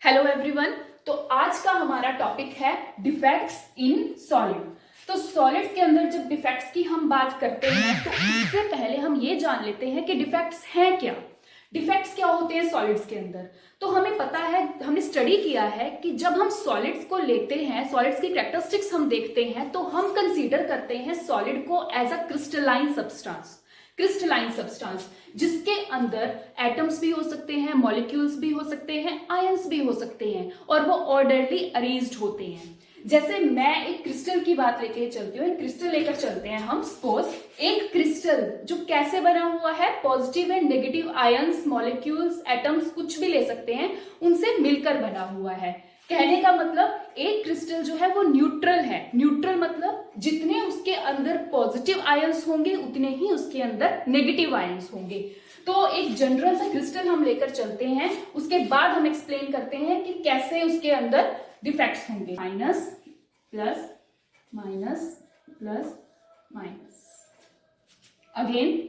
Hello everyone. तो आज का हमारा टॉपिक है डिफेक्ट्स इन सॉलिड। तो सॉलिड्स के अंदर जब डिफेक्ट्स की हम बात करते हैं तो इससे पहले हम ये जान लेते हैं कि डिफेक्ट्स हैं क्या। डिफेक्ट्स क्या होते हैं सॉलिड्स के अंदर। तो हमें पता है, हमने स्टडी किया है कि जब हम सॉलिड्स को लेते हैं, सॉलिड्स की कैरेक्टरिस्टिक्स हम देखते हैं तो हम कंसीडर करते हैं सॉलिड को as a crystalline substance. Crystalline substance जिसके अंदर एटम्स भी हो सकते हैं, मॉलिक्यूल्स भी हो सकते हैं, आयंस भी हो सकते हैं और वो ऑर्डरली अरेंज्ड होते हैं। जैसे मैं एक क्रिस्टल की बात लेके चलती हूँ, एक क्रिस्टल लेकर चलते हैं हम। सपोज एक क्रिस्टल जो कैसे बना हुआ है, positive and negative ions, molecules, atoms कुछ भी ले सकते हैं, उनसे मिलकर बना हुआ है। कहने का मतलब एक क्रिस्टल जो है वो न्यूट्रल है। न्यूट्रल मतलब जितने उसके अंदर पॉजिटिव आयंस होंगे उतने ही उसके अंदर नेगेटिव आयंस होंगे। तो एक जनरल सा क्रिस्टल हम लेकर चलते हैं, उसके बाद हम एक्सप्लेन करते हैं कि कैसे उसके अंदर डिफेक्ट्स होंगे। Minus plus minus plus minus, again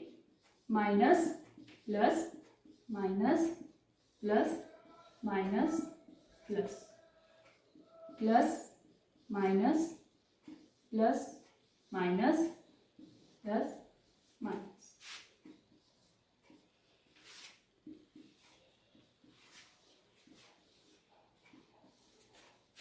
minus plus minus plus minus plus plus minus plus minus plus minus.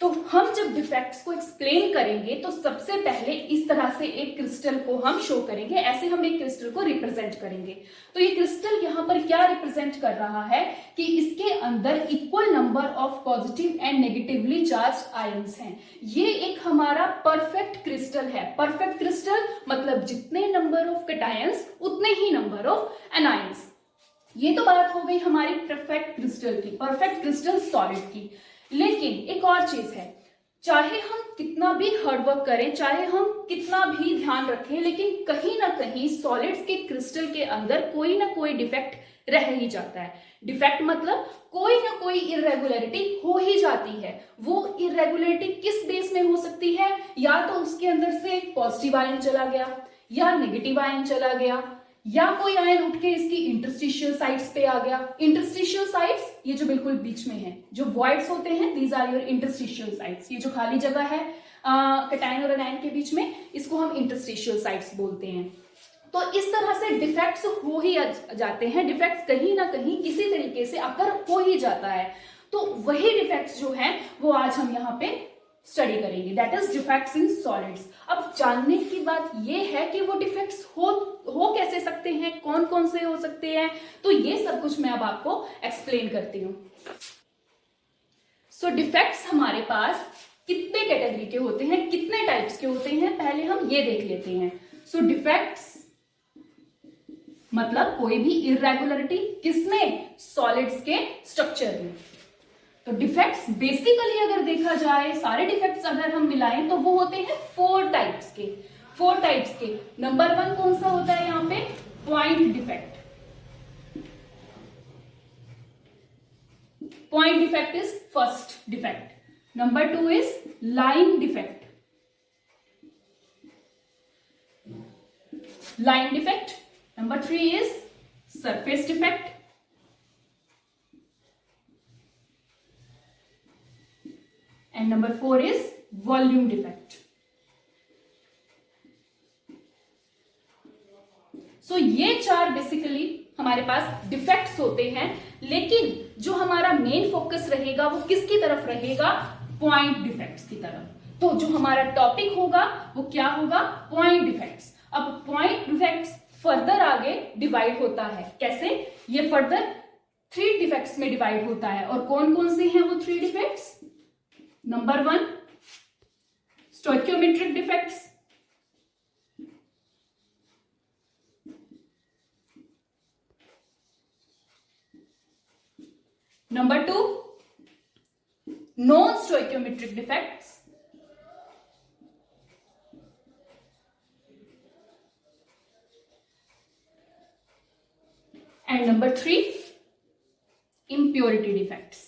तो हम जब डिफेक्ट्स को एक्सप्लेन करेंगे तो सबसे पहले इस तरह से एक क्रिस्टल को हम शो करेंगे, ऐसे हम एक क्रिस्टल को रिप्रेजेंट करेंगे। तो ये क्रिस्टल यहाँ पर क्या रिप्रेजेंट कर रहा है कि इसके अंदर equal number of positive and negatively charge ions हैं। ये एक हमारा परफेक्ट क्रिस्टल है। परफेक्ट क्रिस्टल मतलब जितने नंबर ऑफ कैटायंस उतने ही नंबर ऑफ एनायंस। ये तो बात हो गई हमारी परफेक्ट क्रिस्टल की, परफेक्ट क्रिस्टल सॉलिड की। लेकिन एक और चीज है, चाहे हम कितना भी हार्डवर्क करें, चाहे हम कितना भी ध्यान रखें, लेकिन कहीं ना कहीं सॉलिड्स के क्रिस्टल के अंदर कोई ना कोई डिफेक्ट रह ही जाता है। डिफेक्ट मतलब कोई ना कोई इरेगुलरिटी हो ही जाती है। वो इरेगुलरिटी किस बेस में हो सकती है, या तो उसके अंदर से पॉजिटिव आयन चला गया या नेगेटिव आयन चला गया, या कोई आयन उठ के इसकी इंटरस्टिशियल साइट्स पे आ गया। इंटरस्टिशियल साइट्स ये जो बिल्कुल बीच में है, जो वॉइड्स होते हैं, these are your interstitial sites. ये जो खाली जगह है कैटायन और एनायन के बीच में, इसको हम इंटरस्टिशियल साइट्स बोलते हैं। तो इस तरह से डिफेक्ट्स हो ही जाते हैं। डिफेक्ट्स कहीं ना कहीं किसी तरीके से अगर हो ही जाता है, तो वही डिफेक्ट्स जो हैं वो आज हम यहाँ पे स्टडी करेंगे, that is defects in solids. अब जानने की बात ये है कि वो डिफेक्ट्स हो कैसे सकते हैं, कौन कौन से हो सकते हैं, तो ये सब कुछ मैं अब आपको एक्सप्लेन करती हूँ। सो डिफेक्ट्स हमारे पास कितने कैटेगरी के होते हैं, कितने टाइप्स के होते हैं, पहले हम ये देख लेते हैं। सो डिफेक्ट्स मतलब कोई भी इरेगुलरिटी, किसमें, सॉलिड्स के स्ट्रक्चर में। तो डिफेक्ट्स बेसिकली अगर देखा जाए, सारे डिफेक्ट्स अगर हम मिलाएं तो वो होते हैं फोर टाइप्स के। नंबर 1 कौन सा होता है यहाँ पे, point defect. Point defect is first defect. Number 2 is line defect. Line defect. Number 3 is surface defect. And number 4 is volume defect. So ये चार बेसिकली हमारे पास डिफेक्ट्स होते हैं, लेकिन जो हमारा मेन फोकस रहेगा वो किसकी तरफ रहेगा, पॉइंट डिफेक्ट्स की तरफ। तो जो हमारा टॉपिक होगा वो क्या होगा, पॉइंट डिफेक्ट्स। अब पॉइंट डिफेक्ट्स फर्दर आगे डिवाइड होता है, कैसे, ये फर्दर 3 डिफेक्ट्स में डिवाइड होता है। और कौन कौन से हैं वो 3 defects. Number 1 stoichiometric defects. Number 2 non stoichiometric defects. And number 3 impurity defects.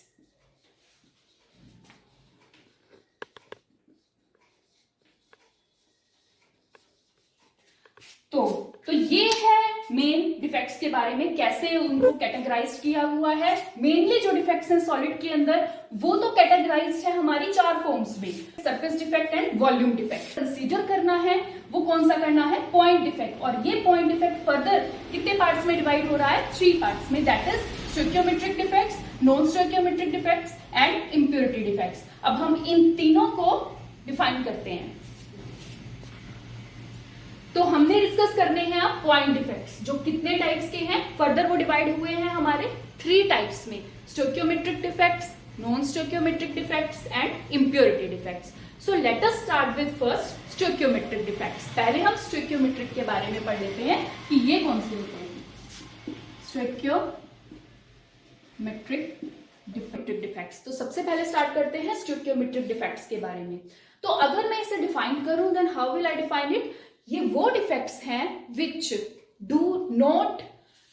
तो ये है मेन डिफेक्ट डिफेक्ट्स के बारे में, कैसे उनको कैटेगराइज किया हुआ है। मेनली जो डिफेक्ट्स हैं सॉलिड के अंदर वो तो कैटेगराइज है हमारी 4 फॉर्म्स में, surface defect and volume defect. Consider करना है वो कौन सा करना है, पॉइंट डिफेक्ट। और ये पॉइंट डिफेक्ट फर्दर कितने पार्ट्स में डिवाइड हो रहा है, 3 पार्ट्स में, that is stoichiometric defects, non stoichiometric defects and impurity defects. अब हम इन तीनों को डिफाइन करते हैं। तो हमने डिस्कस करने हैं अब पॉइंट डिफेक्ट्स, जो कितने टाइप्स के हैं, फर्दर वो डिवाइड हुए हैं हमारे 3 टाइप्स में, stoichiometric defects, non stoichiometric defects and impurity defects. So let us start with first stoichiometric defects. पहले हम स्टोइकियोमेट्रिक के बारे में पढ़ लेते हैं कि ये कौन से होते हैं, स्टोइकियोमेट्रिक डिफेक्ट्स। तो सबसे पहले स्टार्ट करते हैं स्टोइकियोमेट्रिक डिफेक्ट्स के बारे में। तो अगर मैं इसे डिफाइन करूं, then how will I define it. ये वो डिफेक्ट्स हैं which do not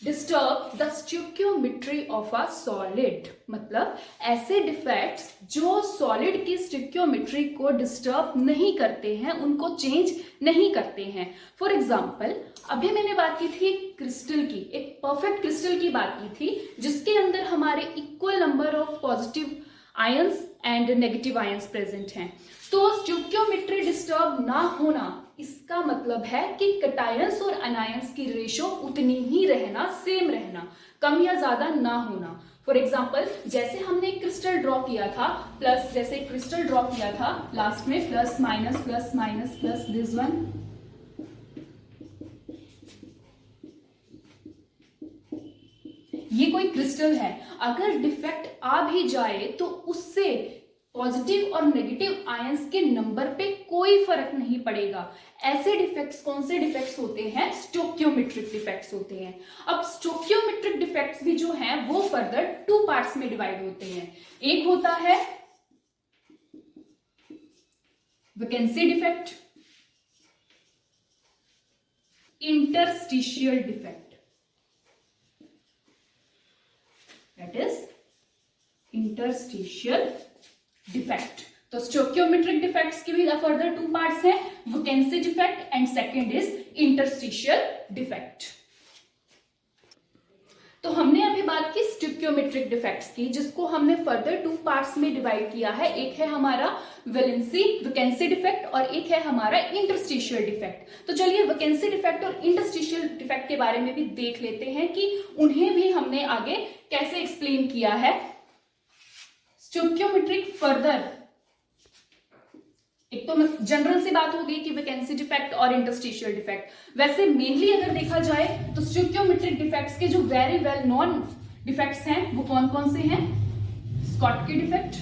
disturb the stoichiometry of a solid. मतलब ऐसे डिफेक्ट्स जो सॉलिड की स्टोइकियोमेट्री को डिस्टर्ब नहीं करते हैं, उनको चेंज नहीं करते हैं। फॉर एग्जाम्पल, अभी मैंने बात की थी क्रिस्टल की, एक परफेक्ट क्रिस्टल की बात की थी जिसके अंदर हमारे equal number of positive ions and negative ions present हैं। तो स्टोइकियोमेट्री डिस्टर्ब ना होना, इसका मतलब है कि कटायंस और अनायंस की रेशो उतनी ही रहना, सेम रहना, कम या ज्यादा ना होना। फॉर एग्जाम्पल, जैसे हमने क्रिस्टल ड्रॉ किया था, प्लस जैसे क्रिस्टल ड्रॉ किया था लास्ट में, plus minus plus minus plus this one, ये कोई क्रिस्टल है। अगर डिफेक्ट आ भी जाए तो उससे पॉजिटिव और नेगेटिव आयंस के नंबर पे कोई फर्क नहीं पड़ेगा। ऐसे डिफेक्ट्स कौन से डिफेक्ट्स होते हैं, स्टोइकियोमेट्रिक डिफेक्ट्स होते हैं। अब स्टोइकियोमेट्रिक डिफेक्ट्स भी जो हैं वो फर्दर 2 पार्ट्स में डिवाइड होते हैं। एक होता है vacancy defect, interstitial defect, that is interstitial defect. तो स्टोइकियोमेट्रिक डिफेक्ट्स के भी फर्दर 2 पार्ट्स हैं, vacancy defect and second is interstitial defect. तो हमने अभी बात की स्टोइकियोमेट्रिक डिफेक्ट्स की, जिसको हमने फर्दर 2 पार्ट्स में डिवाइड किया है। एक है हमारा वैकेंसी डिफेक्ट और एक है हमारा इंटरस्टिशियल डिफेक्ट। तो चलिए वैकेंसी डिफेक्ट और इंटरस्टिशियल डिफेक्ट के बारे में भी देख लेते हैं कि उन्हें भी हमने आगे कैसे एक्सप्लेन किया है। स्टोइकियोमेट्रिक फर्दर, एक तो जनरल सी बात हो गई कि वैकेंसी डिफेक्ट और इंटरस्टिशियल डिफेक्ट। वैसे मेनली अगर देखा जाए तो स्टोइकियोमेट्रिक डिफेक्ट्स के जो वेरी वेल नोन डिफेक्ट्स हैं वो कौन कौन से हैं, Schottky defect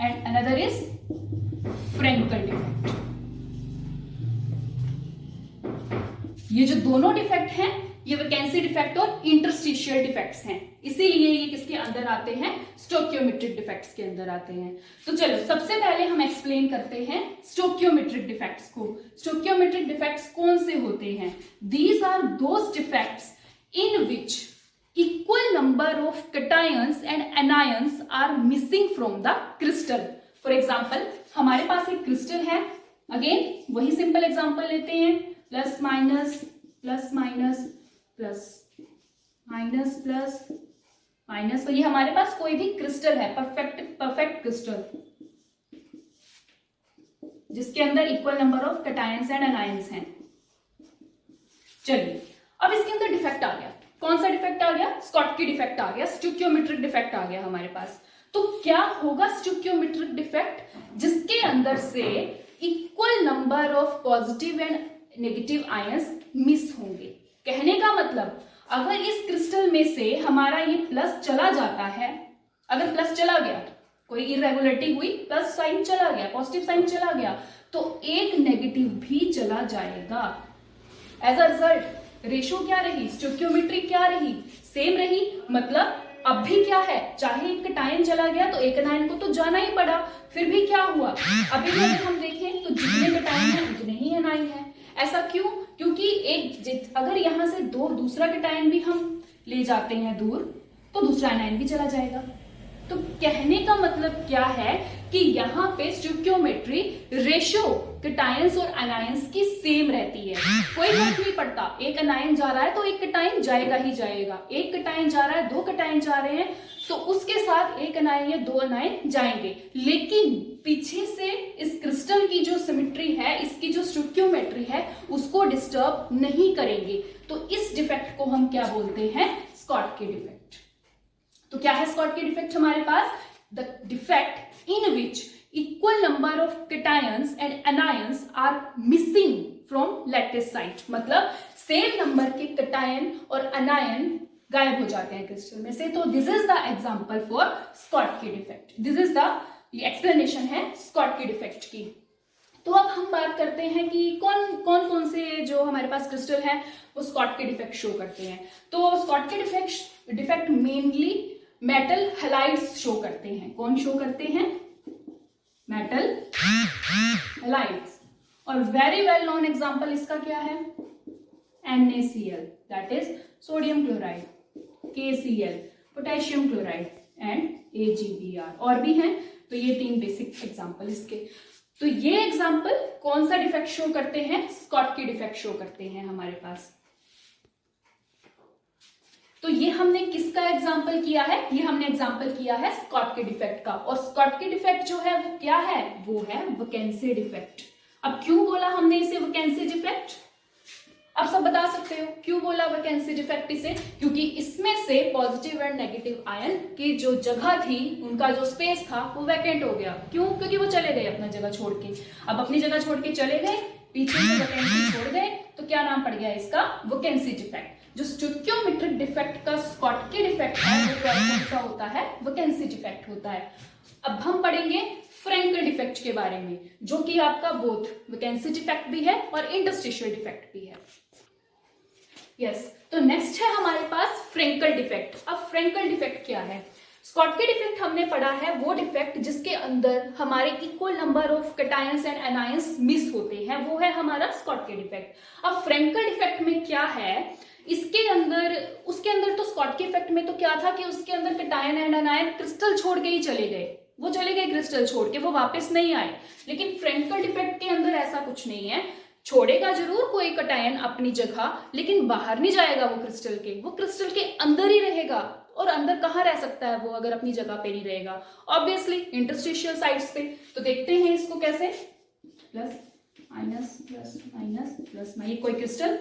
and another is Frenkel defect. ये जो दोनों डिफेक्ट हैं ये वैकेंसी डिफेक्ट और इंटरस्टिशियल डिफेक्ट्स हैं, इसीलिए ये किसके अंदर आते हैं, स्टोइकियोमेट्रिक डिफेक्ट्स के अंदर आते हैं। तो चलो सबसे पहले हम एक्सप्लेन करते हैं स्टोइकियोमेट्रिक डिफेक्ट्स को। स्टोइकियोमेट्रिक डिफेक्ट्स कौन से होते हैं, these are those defects in which equal number of cations and anions are missing from the crystal. For example, हमारे पास एक क्रिस्टल है, अगेन वही सिंपल एग्जाम्पल लेते हैं, plus minus plus minus plus minus plus minus. तो ये हमारे पास कोई भी क्रिस्टल है, परफेक्ट क्रिस्टल, जिसके अंदर equal number of cations and anions हैं। चलिए अब इसके अंदर डिफेक्ट आ गया, कौन सा डिफेक्ट आ गया, स्कॉटकी डिफेक्ट आ गया, स्टोइकियोमेट्रिक डिफेक्ट आ गया हमारे पास। तो क्या होगा स्टोइकियोमेट्रिक डिफेक्ट, जिसके अंदर से equal number of positive and negative ions miss होंगे। कहने का मतलब, अगर इस क्रिस्टल में से हमारा ये प्लस चला जाता है, अगर प्लस चला गया, कोई इरेगुलरिटी हुई, प्लस साइन चला गया, पॉजिटिव साइन चला गया, तो एक नेगेटिव भी चला जाएगा। एज अ रिजल्ट रेशो क्या रही, स्टोइकियोमेट्री क्या रही, सेम रही। मतलब अब भी क्या है, चाहे एक कटायन चला गया तो एक अनायन को तो जाना ही पड़ा, फिर भी क्या हुआ, अभी अगर हम देखें तो जितने कटायन है उतने ही अनायन है। ऐसा क्यों, क्योंकि एक अगर यहां से दूसरा कटायन भी हम ले जाते हैं दूर, तो दूसरा अनायन भी चला जाएगा। तो कहने का मतलब क्या है कि यहाँ पे स्टोइकियोमेट्री रेशियो कैटायंस और अनायंस की सेम रहती है। कोई फर्क नहीं पड़ता, एक अनायन जा रहा है तो एक कैटायन जाएगा ही जाएगा, एक कैटायन जा रहा है, दो कैटायन जा रहे हैं तो उसके साथ एक अनायन या दो अनायन जाएंगे। लेकिन पीछे से इस क्रिस्टल की जो सिमेट्री है, इसकी जो स्टोइकियोमेट्री है, उसको डिस्टर्ब नहीं करेंगे। तो इस डिफेक्ट को हम क्या बोलते हैं? Schottky defect. तो क्या है स्कॉटकी डिफेक्ट हमारे पास? The defect in which equal number of cations and anions are missing from lattice site। मतलब सेम नंबर के कैटायन और अनायन गायब हो जाते हैं क्रिस्टल में से। तो this is the example for Schottky defect. This is the explanation है स्कॉटकी डिफेक्ट की। तो अब हम बात करते हैं कि कौन से जो हमारे पास क्रिस्टल है वो स्कॉटकी डिफेक्ट शो करते हैं। तो Schottky defect mainly metal halides show करते हैं। कौन शो करते हैं? Metal halides. और वेरी वेल नोन एग्जांपल इसका क्या है? NaCl, that is sodium chloride, KCl, potassium chloride and AgBr। और भी हैं, तो ये तीन बेसिक एग्जांपल इसके। तो ये एग्जांपल कौन सा डिफेक्ट शो करते हैं? स्कॉटकी डिफेक्ट शो करते हैं हमारे पास। तो ये हमने किसका एग्जाम्पल किया है? ये हमने एग्जाम्पल किया है स्कॉटकी डिफेक्ट का। और स्कॉटकी डिफेक्ट जो है वो क्या है? वो है वैकेंसी डिफेक्ट। अब क्यों बोला हमने इसे वैकेंसी डिफेक्ट? आप सब बता सकते हो क्यों बोला वैकेंसी डिफेक्ट इसे? क्योंकि इसमें से पॉजिटिव एंड नेगेटिव आयन की जो जगह थी, उनका जो स्पेस था वो वैकेंट हो गया। क्यों? क्योंकि वो चले गए अपना जगह छोड़ के। अब अपनी जगह छोड़ के चले गए, पीछे से वैकेंसी छोड़ गए, तो क्या नाम पड़ गया इसका? Vacancy defect. जो स्टोइकियोमेट्रिक डिफेक्ट का स्कॉटकी डिफेक्ट है वो कौन सा होता है? वैकेंसी डिफेक्ट होता है। अब हम पढ़ेंगे फ्रैंकल डिफेक्ट के बारे में, जो कि आपका बोथ वैकेंसी डिफेक्ट भी है और इंटरस्टिशियल डिफेक्ट भी है। यस, तो नेक्स्ट है हमारे पास फ्रैंकल डिफेक्ट। अब फ्रैंकल डिफेक्ट क्या है? स्कॉटकी डिफेक्ट हमने पढ़ा है वो डिफेक्ट जिसके अंदर हमारे equal number of cations and anions miss होते हैं, वो है हमारा स्कॉटकी डिफेक्ट। अब फ्रैंकल डिफेक्ट में क्या है? इसके अंदर, उसके अंदर तो स्कॉटकी इफेक्ट में तो क्या था कि उसके अंदर कैटायन एंड अनायन क्रिस्टल छोड़ के ही चले गए, वो चले गए क्रिस्टल छोड़ के, वो वापस नहीं आए। लेकिन फ्रैंकल डिफेक्ट के अंदर ऐसा कुछ नहीं है। छोड़ेगा जरूर कोई कैटायन अपनी जगह, लेकिन बाहर नहीं जाएगा वो क्रिस्टल के, वो क्रिस्टल के अंदर ही रहेगा। और अंदर कहाँ रह सकता है वो अगर अपनी जगह पे नहीं रहेगा? ऑब्वियसली इंटरस्टिशियल साइड्स पे। तो देखते हैं इसको कैसे। Plus minus plus minus plus minus, कोई क्रिस्टल,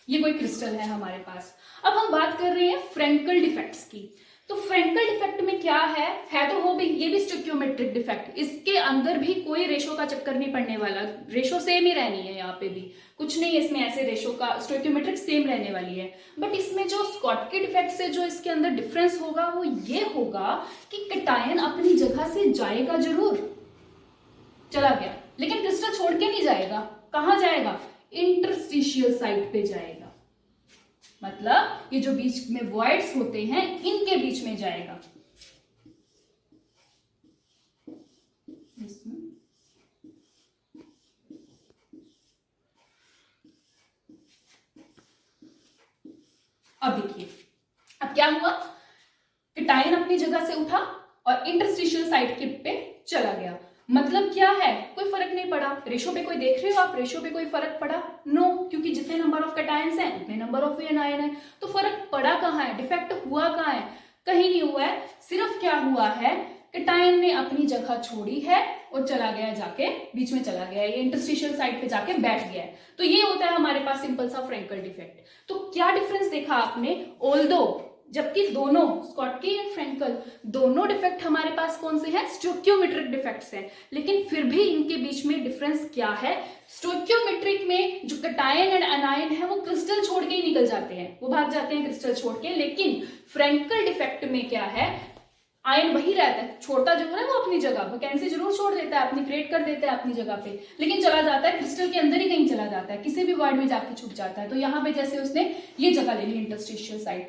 ये कोई क्रिस्टल है हमारे पास। अब हम बात कर रहे हैं फ्रैंकल डिफेक्ट्स की। तो फ्रैंकल डिफेक्ट में क्या है तो वो भी, ये भी स्टोइकियोमेट्रिक डिफेक्ट। इसके अंदर भी कोई रेशो का चक्कर नहीं पड़ने वाला, रेशो सेम ही रहनी है। यहाँ पे भी कुछ नहीं है इसमें ऐसे रेशो का, स्टोइकियोमेट्रिक सेम रहने वाली है। बट इसमें जो स्कॉटकी डिफेक्ट से जो इसके अंदर डिफरेंस होगा वो ये होगा कि कैटायन अपनी जगह से जाएगा जरूर, चला गया, लेकिन क्रिस्टल छोड़ के नहीं जाएगा। कहाँ जाएगा? इंटरस्टिशियल साइट पे जाएगा। मतलब ये जो बीच में वॉइड्स होते हैं इनके बीच में जाएगा। अब देखिए, अब क्या हुआ? कैटायन अपनी जगह से उठा और इंटरस्टिशियल साइट के पे चला गया। मतलब क्या है? कोई फर्क नहीं पड़ा। रेशो पे कोई देख रहे हो आप? रेशो पे कोई फर्क पड़ा? नो, क्योंकि जितने नंबर ऑफ कैटायंस हैं उतने नंबर ऑफ एनायन है। तो फर्क पड़ा कहाँ है? डिफेक्ट हुआ कहाँ है? कहीं नहीं हुआ है। सिर्फ क्या हुआ है? कैटायन ने अपनी जगह छोड़ी है और चला गया, जाके बीच में चला गया, ये इंटरस्टिशियल साइड पे जाके बैठ गया है। तो ये होता है हमारे पास सिंपल सा फ्रैंकल डिफेक्ट। तो क्या डिफरेंस देखा आपने? ऑल्दो जबकि दोनों स्कॉटकी एंड फ्रैंकल दोनों डिफेक्ट हमारे पास कौन से हैं? स्टोइकियोमेट्रिक डिफेक्ट्स हैं, लेकिन फिर भी इनके बीच में डिफरेंस क्या है? स्टोइकियोमेट्रिक में जो कैटायन एंड अनायन है वो क्रिस्टल छोड़ के ही निकल जाते हैं, वो भाग जाते हैं क्रिस्टल छोड़ के। लेकिन फ्रैंकल डिफेक्ट में क्या है? आयन वही रहता है, छोड़ता जरूर है वो अपनी जगह, वैकेंसी जरूर छोड़ देता है, अपनी क्रिएट कर देता है अपनी जगह पे, लेकिन चला जाता है क्रिस्टल के अंदर ही कहीं चला जाता है, किसी भी वर्ड में जाके छुप जाता है। तो यहाँ पे जैसे उसने ये जगह ले ली इंटरस्टिशियल साइड,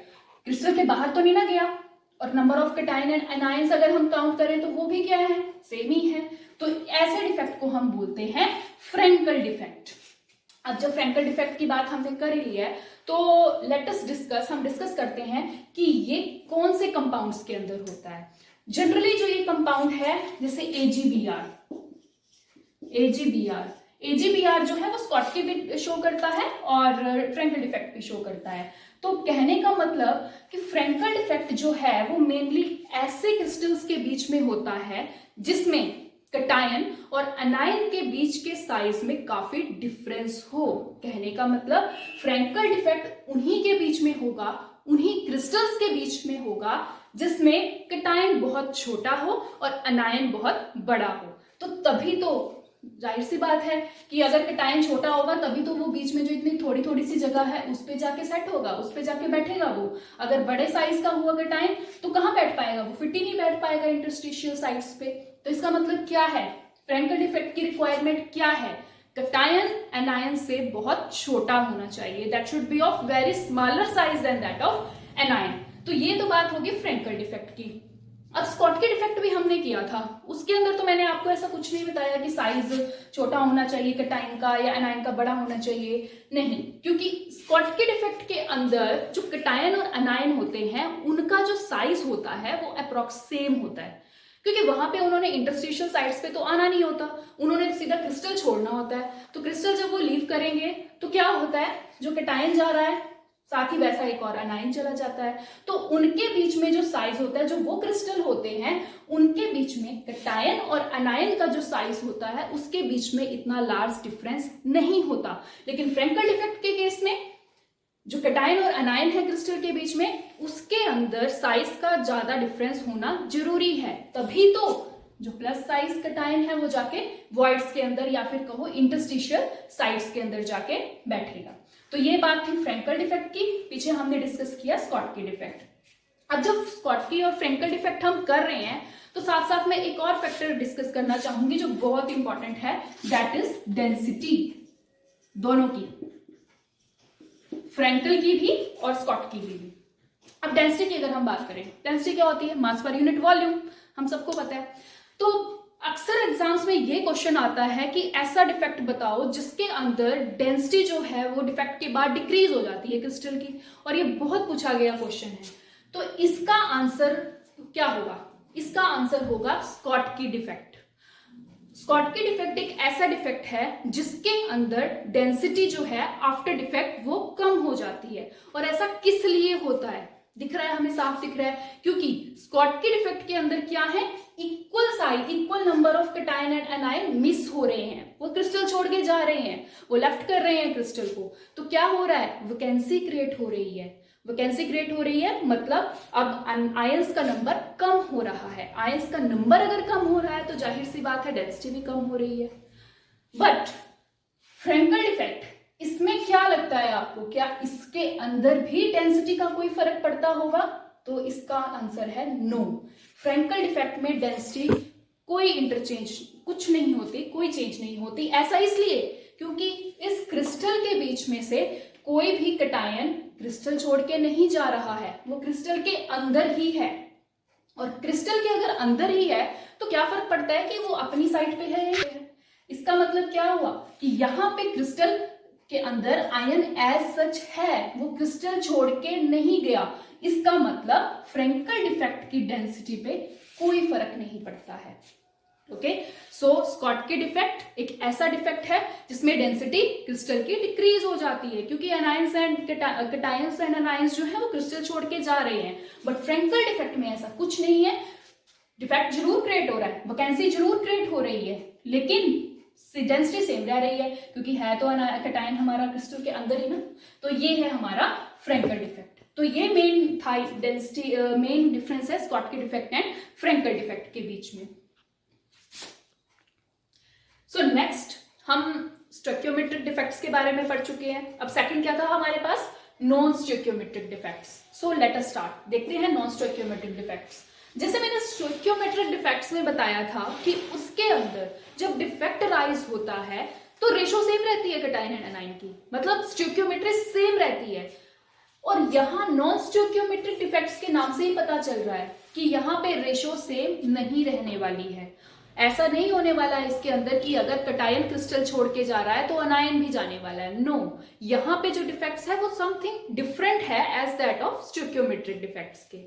क्रिस्टल के बाहर तो नहीं ना गया। और number of cation and anions अगर हम काउंट करें तो वो भी क्या है? सेम ही है। तो ऐसे डिफेक्ट को हम बोलते हैं फ्रैंकल डिफेक्ट। अब जब फ्रेंकल डिफेक्ट की बात हमने कर ही लिया है, तो लेट अस डिस्कस, हम डिस्कस करते हैं कि ये कौन से कंपाउंड्स के अंदर होता है। जनरली जो ये कंपाउंड है, जैसे एजीबीआर जो है वो स्कॉटकी भी शो करता है और फ्रेंकल डिफेक्ट भी शो करता है। तो कहने का मतलब कि फ्रेंकल डिफेक्ट जो है वो मेनली ऐसे क्रिस्टल्स के बीच में होता है जिसमें कटायन और अनायन के बीच के साइज में काफी डिफरेंस हो। कहने का मतलब फ्रेंकल डिफेक्ट उन्हीं के बीच में होगा, उन्हीं क्रिस्टल्स के बीच में होगा जिसमें कटायन बहुत छोटा हो और अनायन बहुत बड़ा हो। तो तभी तो जाहिर सी बात है कि अगर कटायन छोटा होगा तभी तो वो बीच में जो इतनी थोड़ी थोड़ी सी जगह है उस पे जाके सेट होगा, उस पे जाके बैठेगा वो। अगर बड़े साइज का हुआ कटायन तो कहाँ बैठ पाएगा, वो फिट ही नहीं बैठ पाएगा इंटरस्टिशियल साइट्स पे। तो इसका मतलब क्या है, फ्रेंकल डिफेक्ट की रिक्वायरमेंट क्या है, कटायन एनायन से बहुत छोटा होना चाहिए, that should be of very smaller size than that of anion. तो ये तो बात होगी फ्रेंकल डिफेक्ट की। अब स्कॉटकी डिफेक्ट भी हमने किया था, उसके अंदर तो मैंने आपको ऐसा कुछ नहीं बताया कि साइज छोटा होना चाहिए कटायन का या एनायन का बड़ा होना चाहिए, नहीं, क्योंकि स्कॉटकी डिफेक्ट के अंदर जो कटायन और एनायन होते हैं उनका जो साइज होता है वो अप्रॉक्स सेम होता है, क्योंकि वहां पे उन्होंने इंटरस्टिशियल साइट्स पे तो आना नहीं होता, उन्होंने सीधा क्रिस्टल छोड़ना होता है। तो क्रिस्टल जब वो लीव करेंगे तो क्या होता है, जो कटायन जा रहा है साथ ही वैसा एक और अनायन चला जाता है। तो उनके बीच में जो साइज होता है, जो वो क्रिस्टल होते हैं उनके बीच में कटायन और अनायन का जो साइज होता है उसके बीच में इतना लार्ज डिफरेंस नहीं होता। लेकिन फ्रेंकल डिफेक्ट के केस में जो कटायन और अनायन है क्रिस्टल के बीच में, उसके अंदर साइज का ज्यादा डिफरेंस होना जरूरी है, तभी तो जो प्लस साइज कटायन है वो जाके वॉइड्स के अंदर या फिर कहो इंटरस्टिशियल साइट्स के अंदर जाके बैठेगा। तो ये बात थी फ्रेंकल डिफेक्ट की, पीछे हमने डिस्कस किया स्कॉटकी डिफेक्ट। अब जब स्कॉटकी और फ्रेंकल डिफेक्ट हम कर रहे हैं तो साथ साथ में एक और फैक्टर डिस्कस करना चाहूंगी जो बहुत इंपॉर्टेंट है, दैट इज डेंसिटी, दोनों की, फ्रेंकल की भी और स्कॉटकी की भी। अब डेंसिटी की अगर हम बात करें, डेंसिटी क्या होती है, मास पर यूनिट वॉल्यूम, हम सबको पता है। तो अक्सर एग्जाम्स में ये क्वेश्चन आता है कि ऐसा डिफेक्ट बताओ जिसके अंदर डेंसिटी जो है वो डिफेक्ट के बाद डिक्रीज हो जाती है क्रिस्टल की, और ये बहुत पूछा गया क्वेश्चन है। तो इसका आंसर क्या होगा, इसका आंसर होगा स्कॉटकी डिफेक्ट। स्कॉटकी डिफेक्ट एक ऐसा डिफेक्ट है जिसके अंदर डेंसिटी जो है आफ्टर डिफेक्ट वो कम हो जाती है। और ऐसा किस लिए होता है, दिख रहा है, हमें साफ दिख रहा है, क्योंकि स्कॉटकी डिफेक्ट के अंदर क्या है, equal size, equal number of cation and anion miss हो रहे हैं, वो क्रिस्टल छोड़ के जा रहे हैं, वो लेफ्ट कर रहे हैं क्रिस्टल को। तो क्या हो रहा है, वैकेंसी क्रिएट हो रही है, वैकेंसी क्रिएट हो रही है, मतलब अब आयंस का नंबर कम हो रहा है। आयंस का नंबर अगर कम हो रहा है तो जाहिर सी बात है डेंसिटी भी कम हो रही है। बट फ्रेंकल डिफेक्ट, इसमें क्या लगता है आपको, क्या इसके अंदर भी डेंसिटी का कोई फर्क पड़ता होगा? तो इसका आंसर है नो। फ्रेंकल डिफेक्ट में डेंसिटी कोई इंटरचेंज कुछ नहीं होती, कोई चेंज नहीं होती। ऐसा इसलिए क्योंकि इस क्रिस्टल के बीच में से कोई भी कटायन क्रिस्टल छोड़ के नहीं जा रहा है, वो क्रिस्टल के अंदर ही है। और क्रिस्टल के अगर अंदर ही है तो क्या फर्क पड़ता है कि वो अपनी साइड पे है या है। इसका मतलब क्या हुआ कि यहाँ पे क्रिस्टल के अंदर आयन एज सच है, वो क्रिस्टल छोड़ के नहीं गया। इसका मतलब फ्रेंकल डिफेक्ट की डेंसिटी पे कोई फर्क नहीं पड़ता है। ओके, सो स्कॉटकी डिफेक्ट एक ऐसा डिफेक्ट है जिसमें डेंसिटी क्रिस्टल की डिक्रीज हो जाती है, क्योंकि anions and cations and anions जो है वो क्रिस्टल छोड़ के जा रहे हैं। बट फ्रेंकल डिफेक्ट में ऐसा कुछ नहीं है, डिफेक्ट जरूर क्रिएट हो रहा है, वैकेंसी जरूर क्रिएट हो रही है, लेकिन डेंसिटी सेम रह रही है, क्योंकि है तो कटायन हमारा क्रिस्टल के अंदर ही ना। तो ये है हमारा फ्रेंकल डिफेक्ट। तो ये मेन था डेंसिटी, मेन डिफरेंस है Schottky defect and Frenkel defect के बीच में। सो नेक्स्ट हम स्टोइकियोमेट्रिक डिफेक्ट्स के बारे में पढ़ चुके हैं। अब सेकंड क्या था हमारे पास, non stoichiometric defects. So let us start, देखते हैं नॉन स्टोइकियोमेट्रिक डिफेक्ट्स। जैसे मैंने स्टोइकियोमेट्रिक डिफेक्ट्स में बताया था कि उसके अंदर जब डिफेक्ट राइज होता है तो रेशो सेम रहती है कटायन एंड एनायन की, मतलब स्टोइकियोमेट्री सेम रहती है। और यहाँ नॉन स्टोइकियोमेट्रिक डिफेक्ट्स के नाम से ही पता चल रहा है कि यहाँ पे रेशो सेम नहीं रहने वाली है। ऐसा नहीं होने वाला है इसके अंदर कि अगर कटायन क्रिस्टल छोड़ के जा रहा है तो अनायन भी जाने वाला है। नो, यहाँ पे जो डिफेक्ट्स है वो समथिंग डिफरेंट है as that of stoichiometric defects के।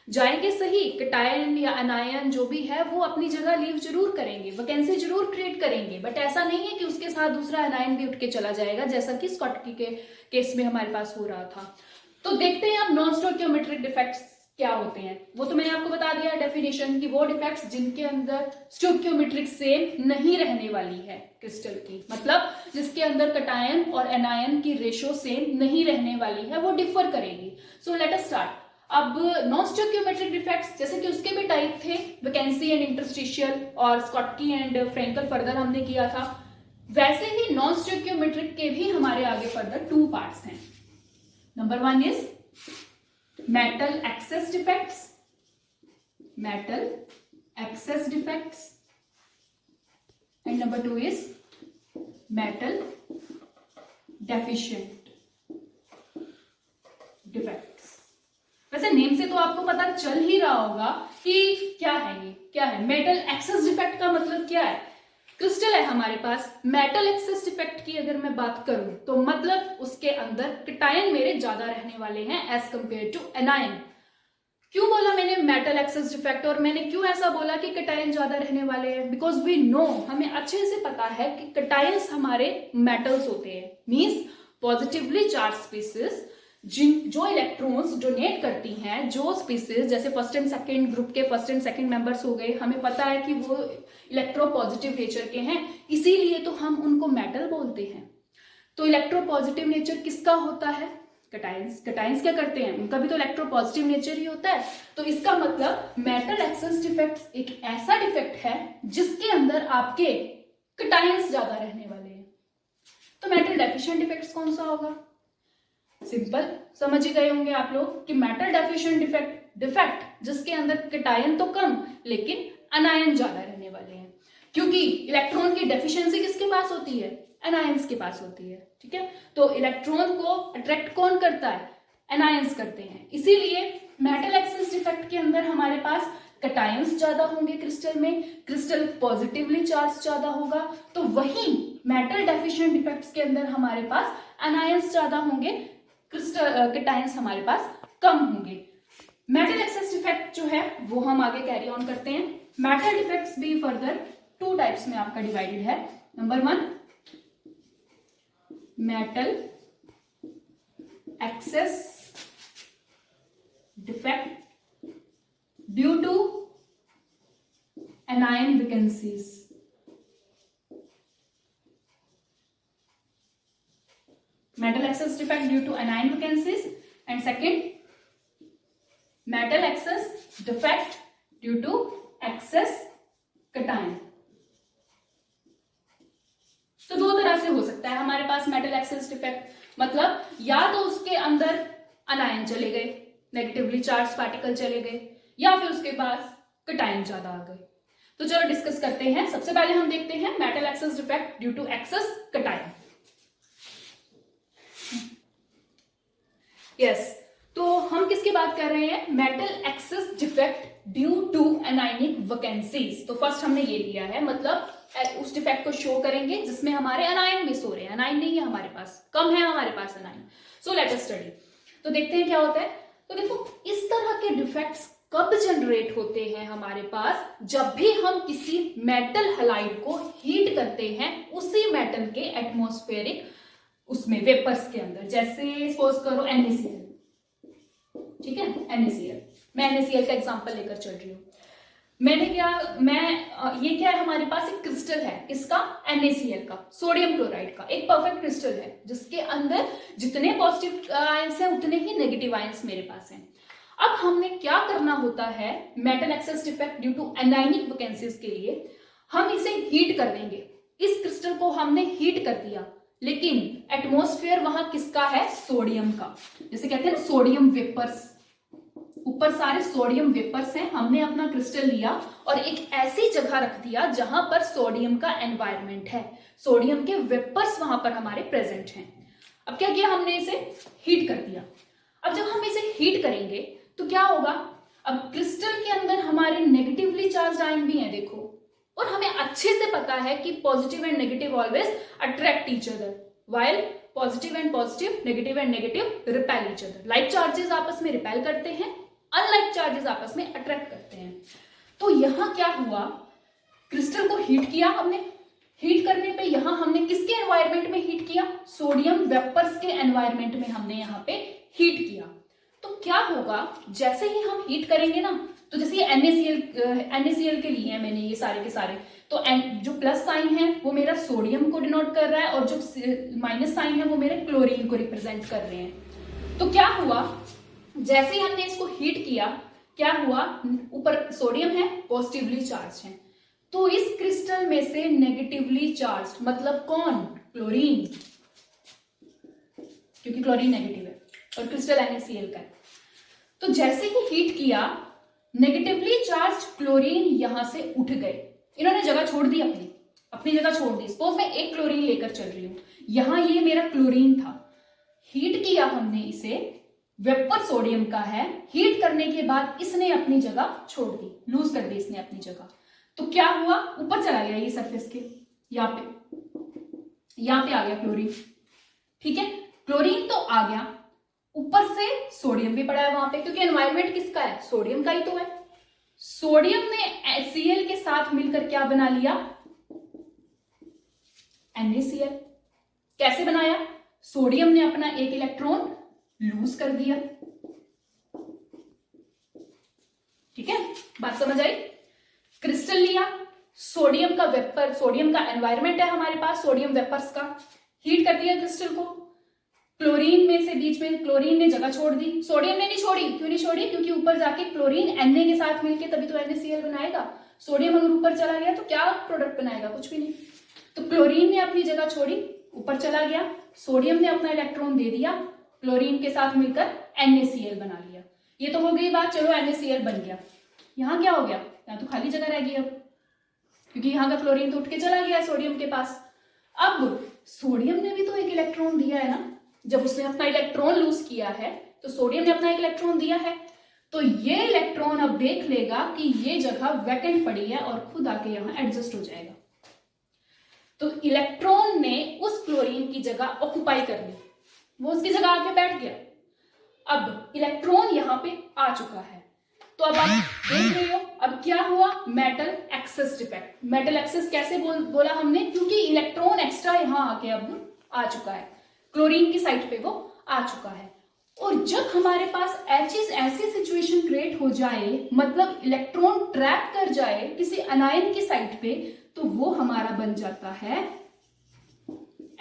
जाएंगे सही, कटायन या अनायन जो भी है वो अपनी जगह लीव जरूर करेंगे, वैकेंसी जरूर क्रिएट करेंगे, बट ऐसा नहीं है कि उसके साथ दूसरा अनायन भी उठ के चला जाएगा, जैसा कि स्कॉटकी के केस में हमारे पास हो रहा था। तो देखते हैं अब नॉन स्टोइकियोमेट्रिक डिफेक्ट्स क्या होते हैं। वो तो मैंने आपको बता दिया डेफिनेशन कि वो डिफेक्ट्स जिनके अंदर स्टोइकियोमेट्रिक सेम नहीं रहने वाली है क्रिस्टल की, मतलब जिसके अंदर कटायन और एनायन की रेशो सेम नहीं रहने वाली है, वो डिफर करेगी। सो लेट अस स्टार्ट। अब नॉन स्टोइकियोमेट्रिक डिफेक्ट्स जैसे कि उसके भी टाइप थे, वैकेंसी एंड इंटरस्टिशियल और स्कॉटकी एंड फ्रेंकल फर्दर हमने किया था, वैसे ही नॉन स्टोइकियोमेट्रिक के भी हमारे आगे फर्दर 2 पार्ट्स हैं। Number 1 is metal excess defects, metal excess defects, and number 2 is metal deficient defects। वैसे नेम से तो आपको पता चल ही रहा होगा कि क्या है, ये क्या है। मेटल एक्सेस डिफेक्ट का मतलब क्या है? क्रिस्टल है हमारे पास, मेटल एक्सेस डिफेक्ट की अगर मैं बात करूं तो मतलब उसके अंदर कटायन मेरे ज्यादा रहने वाले हैं एज कंपेयर टू एनायन। क्यों बोला मैंने मेटल एक्सेस डिफेक्ट, और मैंने क्यों ऐसा बोला कि कटायन ज्यादा रहने वाले हैं? बिकॉज वी नो, हमें अच्छे से पता है कि कटायंस हमारे मेटल्स होते हैं, मींस पॉजिटिवली चार्ज स्पीसीज जो इलेक्ट्रॉन्स डोनेट करती हैं, जो स्पीसीज जैसे फर्स्ट एंड सेकंड ग्रुप के फर्स्ट एंड सेकंड मेंबर्स हो गए, हमें पता है कि वो इलेक्ट्रोपॉजिटिव नेचर के हैं, इसीलिए तो हम उनको मेटल बोलते हैं। तो इलेक्ट्रोपॉजिटिव नेचर किसका होता है? कटायंस। कटायंस क्या करते हैं? उनका भी तो इलेक्ट्रोपॉजिटिव नेचर ही होता है। तो इसका मतलब मेटल एक्सेस डिफेक्ट एक ऐसा डिफेक्ट है जिसके अंदर आपके कटायंस ज्यादा रहने वाले हैं। तो मेटल डेफिशिएंट डिफेक्ट्स कौन सा होगा? सिंपल, समझ ही गए होंगे आप लोग कि मेटल डेफिशिएंट डिफेक्ट जिसके अंदर कटायन तो कम लेकिन अनायन ज्यादा रहने वाले हैं, क्योंकि इलेक्ट्रॉन की डेफिशिएंसी किसके पास होती है? एनायंस के पास होती है। ठीक है, तो इलेक्ट्रॉन को अट्रैक्ट कौन करता है? एनायंस करते हैं। इसीलिए मेटल एक्सेस डिफेक्ट के अंदर हमारे पास कटायंस ज्यादा होंगे क्रिस्टल में, क्रिस्टल पॉजिटिवली चार्ज ज्यादा होगा। तो वही मेटल डेफिशिएंट डिफेक्ट्स के अंदर हमारे पास एनायंस ज्यादा होंगे, क्रिस्टल कटायंस हमारे पास कम होंगे। मेटल एक्सेस डिफेक्ट जो है वो हम आगे कैरी ऑन करते हैं। मेटल डिफेक्ट्स भी फर्दर 2 टाइप्स में आपका डिवाइडेड है। Number 1 metal excess defect due to anion vacancies. Metal excess defect due to anion vacancies, and second metal excess defect due to excess cation। तो 2 तरह से हो सकता है हमारे पास मेटल एक्सेस डिफेक्ट, मतलब या तो उसके अंदर अनायन चले गए, नेगेटिवली चार्ज पार्टिकल चले गए, या फिर उसके पास कटायन ज्यादा आ गए। तो चलो डिस्कस करते हैं। सबसे पहले हम देखते हैं metal excess defect due to excess cation. Yes, तो हम किसकी बात कर रहे हैं? Metal excess defect due to anionic vacancies. तो फर्स्ट हमने ये लिया है, मतलब उस डिफेक्ट को शो करेंगे जिसमें हमारे अनायन मिस हो रहे हैं। अनायन नहीं है हमारे पास, कम है हमारे पास अनायन। सो लेट अस स्टडी। तो देखते हैं क्या होता है। तो देखो, इस तरह के डिफेक्ट्स कब जनरेट होते हैं हमारे पास? जब भी हम किसी मेटल हैलाइड को हीट करते हैं उसी मेटल के एटमॉस्फेरिक उसमें वेपर्स के अंदर, जैसे सपोज करो NaCl। ठीक है, NaCl, मैं NaCl का एग्जांपल लेकर चल रही हूँ। ये क्या है? हमारे पास एक क्रिस्टल है, किसका? NaCl का, सोडियम क्लोराइड का। एक परफेक्ट क्रिस्टल है जिसके अंदर जितने पॉजिटिव आयंस हैं उतने ही नेगेटिव आयंस मेरे पास हैं। अब हमने क्या करना होता है metal excess defect due to anionic vacancies के लिए? हम इसे हीट कर देंगे। इस क्रिस्टल को हमने हीट कर दिया, लेकिन एटमॉस्फेयर वहां किसका है? सोडियम का। जैसे कहते हैं सोडियम वेपर्स, ऊपर सारे सोडियम वेपर्स हैं। हमने अपना क्रिस्टल लिया और एक ऐसी जगह रख दिया जहां पर सोडियम का एनवायरनमेंट है, सोडियम के वेपर्स वहां पर हमारे प्रेजेंट हैं। अब क्या किया हमने? इसे हीट कर दिया। अब जब हम इसे हीट करेंगे तो क्या होगा? अब क्रिस्टल के अंदर हमारे नेगेटिवली चार्ज आयन भी हैं, देखो और हमें अच्छे से पता है कि positive and negative always attract each other, while positive and positive, negative and negative repel each other. Like charges आपस में रिपेल करते हैं, अनलाइक चार्जेस आपस में अट्रैक्ट करते हैं। तो यहां क्या हुआ, क्रिस्टल को हीट किया हमने, हीट करने पे यहां हमने किसके एनवायरमेंट में हीट किया, सोडियम वेपर्स के एनवायरमेंट में हमने यहाँ पे हीट किया। तो क्या होगा, जैसे ही हम हीट करेंगे ना, तो जैसे ये NaCl के लिए है मैंने ये सारे के सारे, तो जो प्लस साइन है वो मेरा सोडियम को डिनोट कर रहा है और जो माइनस साइन है वो मेरे क्लोरीन को रिप्रेजेंट कर रहे हैं। तो क्या हुआ, जैसे ही हमने इसको हीट किया, क्या हुआ, ऊपर सोडियम है, पॉजिटिवली चार्ज है, तो इस क्रिस्टल में से नेगेटिवली चार्ज मतलब कौन, क्लोरीन, क्योंकि क्लोरीन नेगेटिव है और क्रिस्टल NaCl का है। तो जैसे ही हीट किया, नेगेटिवली चार्ज क्लोरीन यहां से उठ गए, इन्होंने जगह छोड़ दी, अपनी जगह छोड़ दी। सपोज मैं एक क्लोरीन लेकर चल रही हूं, यहां ये मेरा क्लोरीन था, हीट किया हमने इसे, वेपर सोडियम का है, हीट करने के बाद इसने अपनी जगह छोड़ दी, लूज कर दी इसने अपनी जगह। तो क्या हुआ, ऊपर चला गया ये सरफेस के, यहां पे आ गया क्लोरीन, ठीक है, क्लोरीन तो आ गया, ऊपर से सोडियम भी पड़ा है वहां पे, क्योंकि एनवायरमेंट किसका है, सोडियम का ही तो है। सोडियम ने Cl के साथ मिलकर क्या बना लिया, NaCl। कैसे बनाया, सोडियम ने अपना एक इलेक्ट्रॉन लूज कर दिया, ठीक है, बात समझ आई। क्रिस्टल लिया, सोडियम का वेपर, सोडियम का एनवायरमेंट है हमारे पास, सोडियम वेपर्स का, हीट कर दिया क्रिस्टल को, क्लोरीन में से बीच में क्लोरीन ने जगह छोड़ दी, सोडियम ने नहीं छोड़ी, क्यों नहीं छोड़ी, क्योंकि ऊपर जाके क्लोरीन Na के साथ मिलके तभी तो NaCl बनाएगा। सोडियम अगर ऊपर चला गया तो क्या प्रोडक्ट बनाएगा, कुछ भी नहीं। तो क्लोरीन ने अपनी जगह छोड़ी, ऊपर चला गया, सोडियम ने अपना इलेक्ट्रॉन दे दिया, क्लोरीन के साथ मिलकर NaCl बना लिया। ये तो हो गई बात, चलो NaCl बन गया। यहाँ क्या हो गया, यहाँ तो खाली जगह रह गई अब, क्योंकि यहाँ का क्लोरीन तो उठ के चला गया सोडियम के पास। अब सोडियम ने भी तो एक इलेक्ट्रॉन दिया है ना, जब उसने अपना इलेक्ट्रॉन लूज किया है तो सोडियम ने अपना एक इलेक्ट्रॉन दिया है, तो ये इलेक्ट्रॉन अब देख लेगा कि ये जगह वैकेंट पड़ी है और खुद आके यहां एडजस्ट हो जाएगा। तो इलेक्ट्रॉन ने उस क्लोरीन की जगह ऑक्युपाई कर ली, वो उसकी जगह आके बैठ गया। अब इलेक्ट्रॉन यहां पे आ चुका है, तो अब आप देख रहे हो अब क्या हुआ, metal excess defect. Metal access कैसे बोला हमने, क्योंकि इलेक्ट्रॉन एक्स्ट्रा यहां आके अब आ चुका है, क्लोरीन की साइड पे वो आ चुका है। और जब हमारे पास ऐसी सिचुएशन क्रिएट हो जाए, मतलब इलेक्ट्रॉन ट्रैप कर जाए किसी अनायन की साइड पे, तो वो हमारा बन जाता है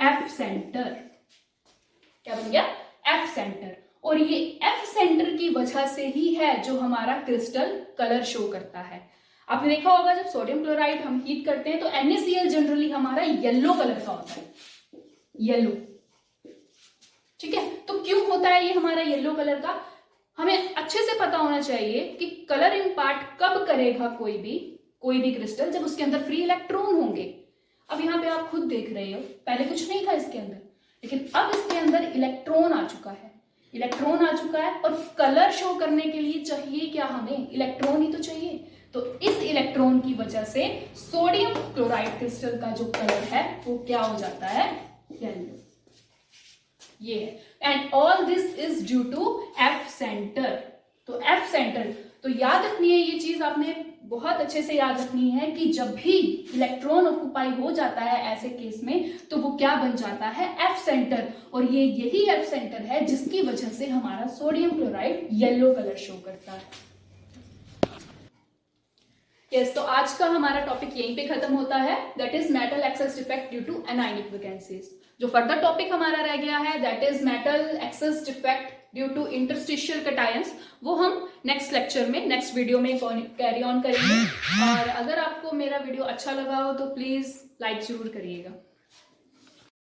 F सेंटर। क्या बन गया, F सेंटर। और ये F सेंटर की वजह से ही है जो हमारा क्रिस्टल कलर शो करता है। आपने देखा होगा जब सोडियम क्लोराइड हम हीट करते हैं तो NaCl जनरली हमारा येलो कलर का होता है, येलो, ठीक है। तो क्यों होता है ये हमारा येलो कलर का, हमें अच्छे से पता होना चाहिए कि कलर इम्पार्ट कब करेगा कोई भी क्रिस्टल, जब उसके अंदर फ्री इलेक्ट्रॉन होंगे। अब यहाँ पे आप खुद देख रहे हो, पहले कुछ नहीं था इसके अंदर, लेकिन अब इसके अंदर इलेक्ट्रॉन आ चुका है, और कलर शो करने के लिए चाहिए क्या, हमें इलेक्ट्रॉन ही तो चाहिए। तो इस इलेक्ट्रॉन की वजह से सोडियम क्लोराइड क्रिस्टल का जो कलर है वो क्या हो जाता है, येलो। ये है, and all this is due to F centre. तो F सेंटर, तो याद रखनी है ये चीज, आपने बहुत अच्छे से याद रखनी है कि जब भी इलेक्ट्रॉन ऑक्युपाई हो जाता है ऐसे केस में, तो वो क्या बन जाता है, F सेंटर। और ये यही F सेंटर है जिसकी वजह से हमारा sodium chloride yellow colour show करता है। यस, तो आज का हमारा टॉपिक यहीं पे खत्म होता है, that is metal excess defect due to anionic vacancies. जो फर्दर टॉपिक हमारा रह गया है that is metal excess defect due to interstitial cations, वो हम नेक्स्ट लेक्चर में, नेक्स्ट वीडियो में कैरी ऑन करेंगे। और अगर आपको मेरा वीडियो अच्छा लगा हो तो प्लीज लाइक जरूर करिएगा।